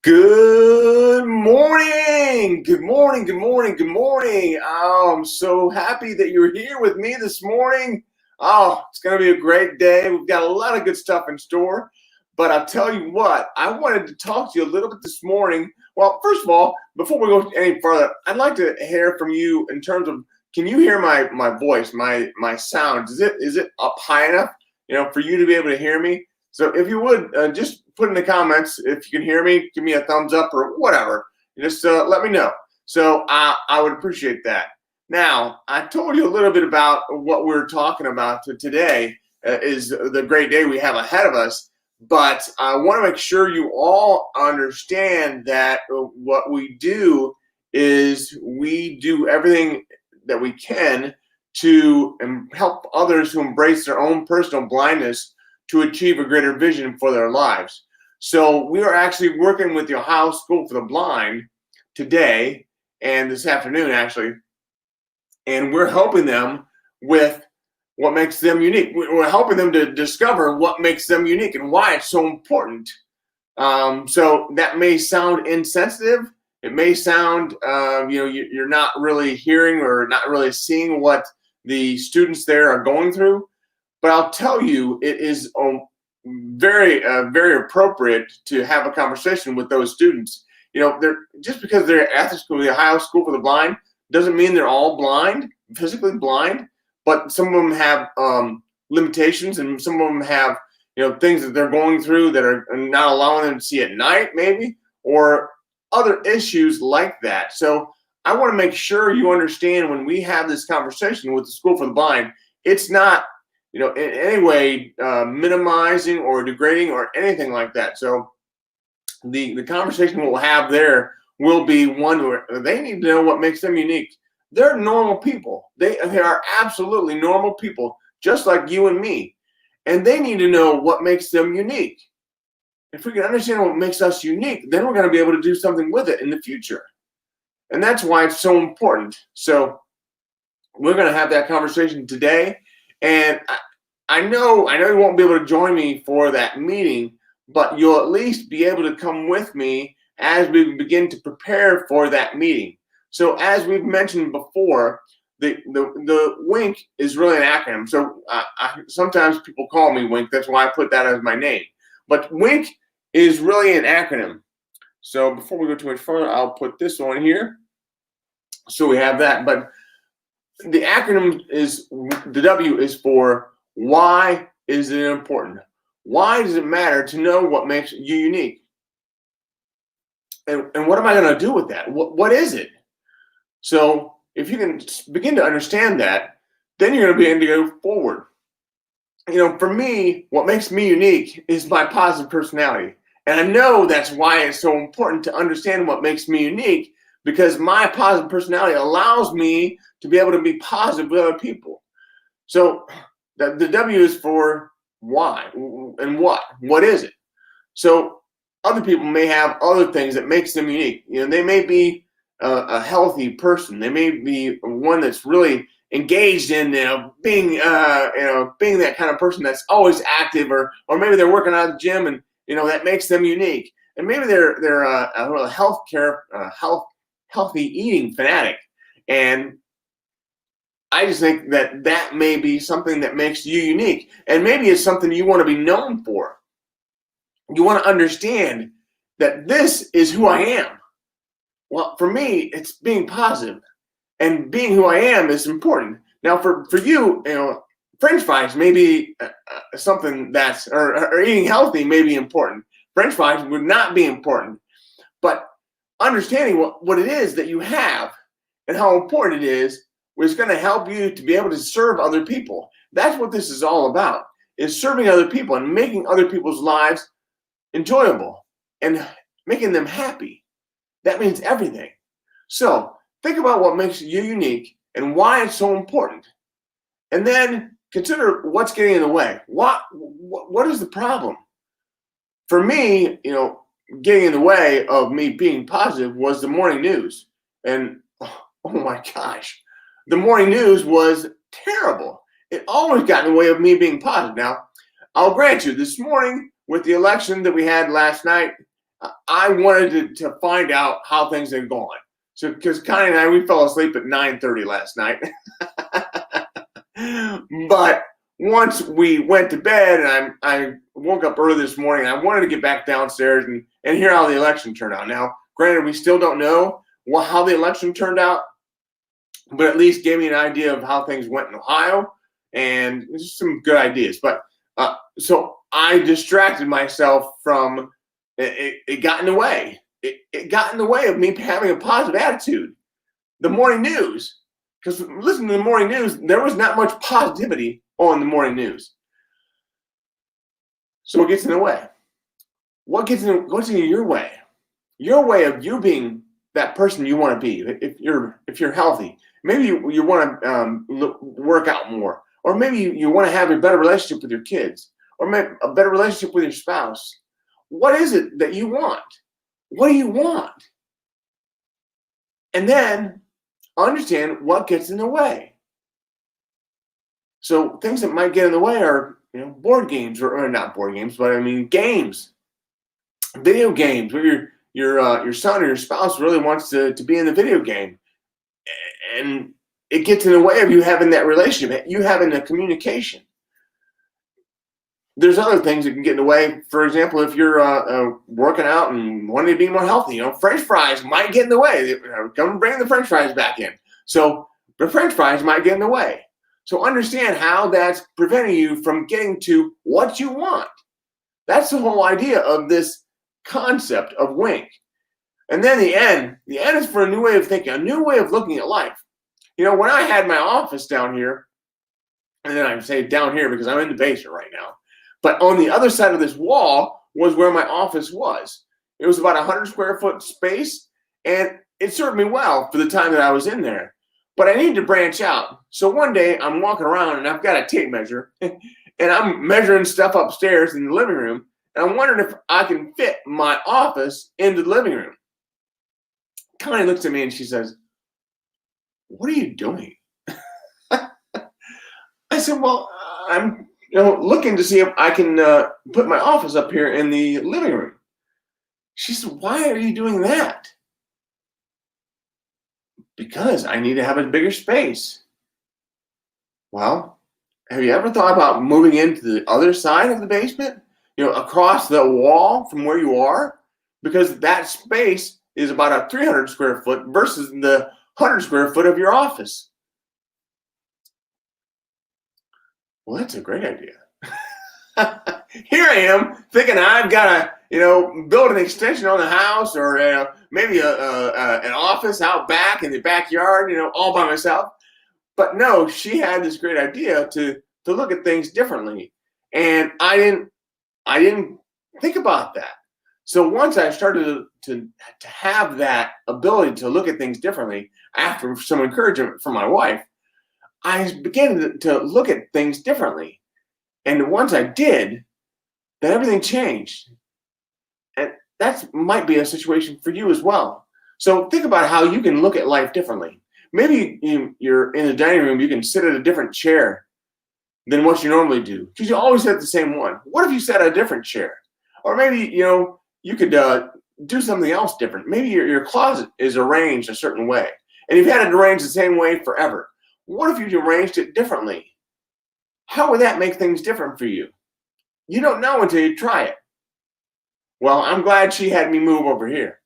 Good morning. Good morning. Good morning. Good morning. I'm so happy that you're here with me this morning. Oh, it's going to be a great day. We've got a lot of good stuff in store. But I'll tell you what, I wanted to talk to you a little bit this morning. Well, first of all, before we go any further, I'd like to hear from you in terms of, can you hear my voice, my sound? Is it up high enough, for you to be able to hear me? So if you would, just put in the comments if you can hear me, give me a thumbs up or whatever. Just let me know. So I would appreciate that. Now, I told you a little bit about what we're talking about today is the great day we have ahead of us. But I want to make sure you all understand that what we do is we do everything that we can to help others to embrace their own personal blindness to achieve a greater vision for their lives. So we are actually working with the Ohio School for the Blind today and this afternoon, actually, and we're helping them with what makes them unique. We're helping them to discover what makes them unique and why it's so important. So that may sound insensitive. It may sound, you're not really hearing or not really seeing what the students there are going through. But I'll tell you, it is very appropriate to have a conversation with those students. They're just because they're at the school, the Ohio School for the Blind, doesn't mean they're all blind, physically blind. But some of them have limitations, and some of them have things that they're going through that are not allowing them to see at night, maybe, or other issues like that. So I want to make sure you understand when we have this conversation with the School for the Blind, it's not in any way minimizing or degrading or anything like that. So the conversation we'll have there will be one where they need to know what makes them unique. They're normal people. They are absolutely normal people, just like you and me. And they need to know what makes them unique. If we can understand what makes us unique, then we're going to be able to do something with it in the future. And that's why it's so important. So we're going to have that conversation today. And I know you won't be able to join me for that meeting, but you'll at least be able to come with me as we begin to prepare for that meeting. So as we've mentioned before, the WINK is really an acronym. So sometimes people call me WINK. That's why I put that as my name. But WINK is really an acronym. So before we go too much further, I'll put this on here. So we have that. But the acronym is, the W is for why is it important? Why does it matter to know what makes you unique? And what am I going to do with that? What is it? So if you can begin to understand that, then you're going to be able to go forward. For me, what makes me unique is my positive personality. And I know that's why it's so important to understand what makes me unique, because my positive personality allows me to be able to be positive with other people. So the W is for why and what. What is it? So other people may have other things that makes them unique. They may be a healthy person. They may be one that's really engaged in being that kind of person that's always active, or maybe they're working out at the gym, and that makes them unique. And maybe they're a healthy eating fanatic. And I just think that may be something that makes you unique, and maybe it's something you want to be known for. You want to understand that this is who I am. Well, for me, it's being positive, and being who I am is important. Now, for you, French fries may be something that's, or eating healthy may be important. French fries would not be important, but understanding what it is that you have and how important it is going to help you to be able to serve other people. That's what this is all about, is serving other people and making other people's lives enjoyable and making them happy. That means everything. So think about what makes you unique and why it's so important. And then consider what's getting in the way. What is the problem? For me, getting in the way of me being positive was the morning news. And oh my gosh, the morning news was terrible. It always got in the way of me being positive. Now, I'll grant you, this morning with the election that we had last night, I wanted to find out how things had gone. So, because Connie and I, we fell asleep at 9:30 last night. But once we went to bed and I woke up early this morning, I wanted to get back downstairs and hear how the election turned out. Now, granted, we still don't know how the election turned out, but at least gave me an idea of how things went in Ohio and just some good ideas. But so I distracted myself from it. It got in the way. It got in the way of me having a positive attitude. The morning news, because listening to the morning news, there was not much positivity on the morning news. So it gets in the way. What's in your way? Your way of you being that person you want to be. If you're healthy, maybe you want to work out more, or maybe you want to have a better relationship with your kids, or maybe a better relationship with your spouse. What is it that you want? What do you want? And then understand what gets in the way. So things that might get in the way are, board games or not board games, but I mean games, video games. Where your son or your spouse really wants to be in the video game, and it gets in the way of you having that relationship, you having the communication. There's other things that can get in the way. For example, if you're working out and wanting to be more healthy, French fries might get in the way. Come bring the French fries back in. So the French fries might get in the way. So understand how that's preventing you from getting to what you want. That's the whole idea of this concept of wink. And then the end is for a new way of thinking, a new way of looking at life. When I had my office down here, and then I say down here because I'm in the basement right now, but on the other side of this wall was where my office was. It was about 100 square foot space, and it served me well for the time that I was in there. But I needed to branch out. So one day I'm walking around and I've got a tape measure and I'm measuring stuff upstairs in the living room. And I'm wondering if I can fit my office into the living room. Connie looks at me and she says, "What are you doing?" I said, "Well, I'm looking to see if I can put my office up here in the living room." She said, "Why are you doing that?" "Because I need to have a bigger space." Well, have you ever thought about moving into the other side of the basement? Across the wall from where you are? Because that space is about a 300 square foot versus the 100 square foot of your office. Well, that's a great idea. Here I am thinking I've got to, build an extension on the house, or maybe an office out back in the backyard, all by myself. But no, she had this great idea to look at things differently, and I didn't think about that. So once I started to have that ability to look at things differently, after some encouragement from my wife, I began to look at things differently. And once I did, then everything changed. And that might be a situation for you as well. So think about how you can look at life differently. Maybe you're in the dining room, you can sit at a different chair than what you normally do, because you always sit at the same one. What if you sat at a different chair? Or maybe, you could do something else different. Maybe your closet is arranged a certain way, and you've had it arranged the same way forever. What if you arranged it differently? How would that make things different for you? You don't know until you try it. Well, I'm glad she had me move over here,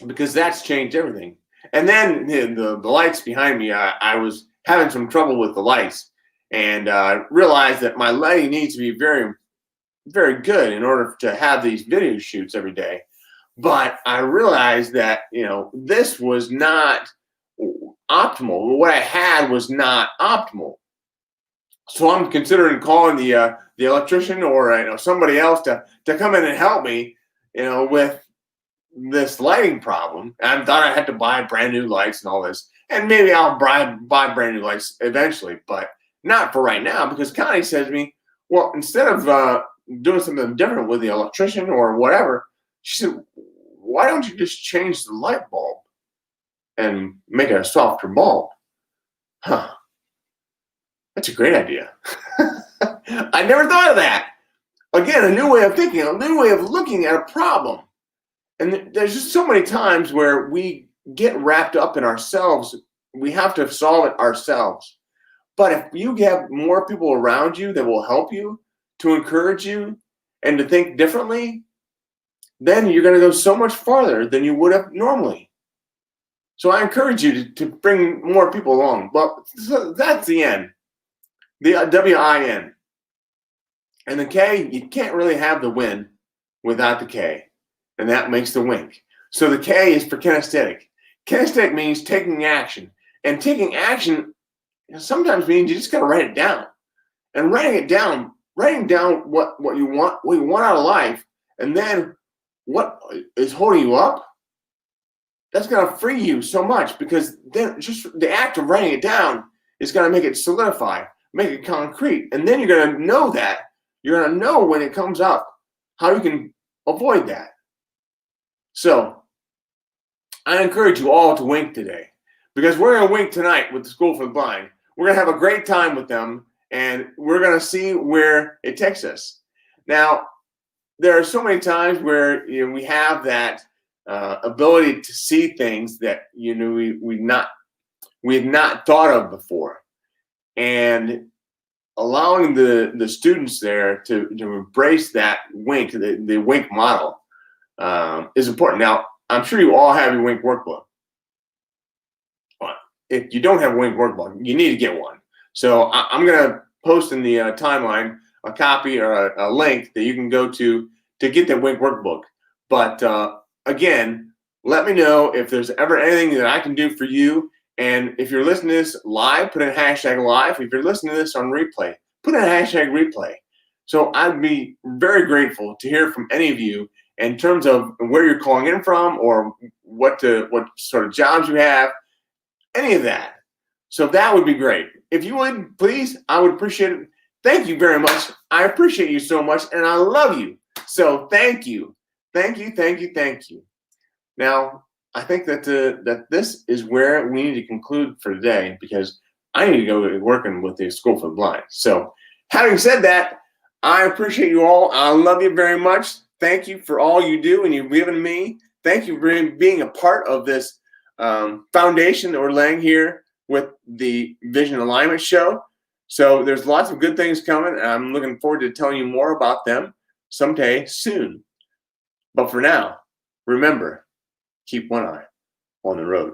because that's changed everything. And then the lights behind me, I was having some trouble with the lights, and realized that my lighting needs to be very, very good in order to have these video shoots every day. But I realized that, this was not optimal. What I had was not optimal. So I'm considering calling the electrician, or somebody else to come in and help me, with this lighting problem. And I thought I had to buy brand new lights and all this, and maybe I'll buy brand new lights eventually, but not for right now, because Connie says to me, "Well, instead of doing something different with the electrician or whatever," she said, "why don't you just change the light bulb and make it a softer bulb?" Huh. That's a great idea. I never thought of that. Again, a new way of thinking, a new way of looking at a problem. And there's just so many times where we get wrapped up in ourselves. We have to solve it ourselves. But if you have more people around you that will help you, to encourage you, and to think differently, then you're going to go so much farther than you would have normally. So I encourage you to bring more people along. Well, so that's the N, the W-I-N. And the K, you can't really have the win without the K. And that makes the wink. So the K is for kinesthetic. Kinesthetic means taking action. And taking action sometimes means you just got to write it down. And writing down what you want out of life, and then what is holding you up, that's going to free you so much, because then just the act of writing it down is going to make it solidify, make it concrete. And then you're going to know that. You're going to know when it comes up how you can avoid that. So I encourage you all to wink today, because we're going to wink tonight with the School for the Blind. We're going to have a great time with them, and we're going to see where it takes us. Now, there are so many times where we have that ability to see things that we've not thought of before, and allowing the students there to embrace that wink, the wink model, is important. Now, I'm sure you all have your wink workbook. If you don't have a wink workbook, you need to get one. So I'm going to post in the timeline a copy or a link that you can go to get that wink workbook. But again, let me know if there's ever anything that I can do for you. And if you're listening to this live, put in #live. If you're listening to this on replay, put in #replay. So I'd be very grateful to hear from any of you in terms of where you're calling in from, or what sort of jobs you have, any of that. So that would be great. If you would, please, I would appreciate it. Thank you very much. I appreciate you so much, and I love you. So thank you. Thank you, thank you, thank you. Now, I think that this is where we need to conclude for today, because I need to go working with the School for the Blind. So having said that, I appreciate you all. I love you very much. Thank you for all you do and you've given me. Thank you for being a part of this foundation that we're laying here with the Vision Alignment Show. So there's lots of good things coming, and I'm looking forward to telling you more about them someday soon. But for now, remember, keep one eye on the road.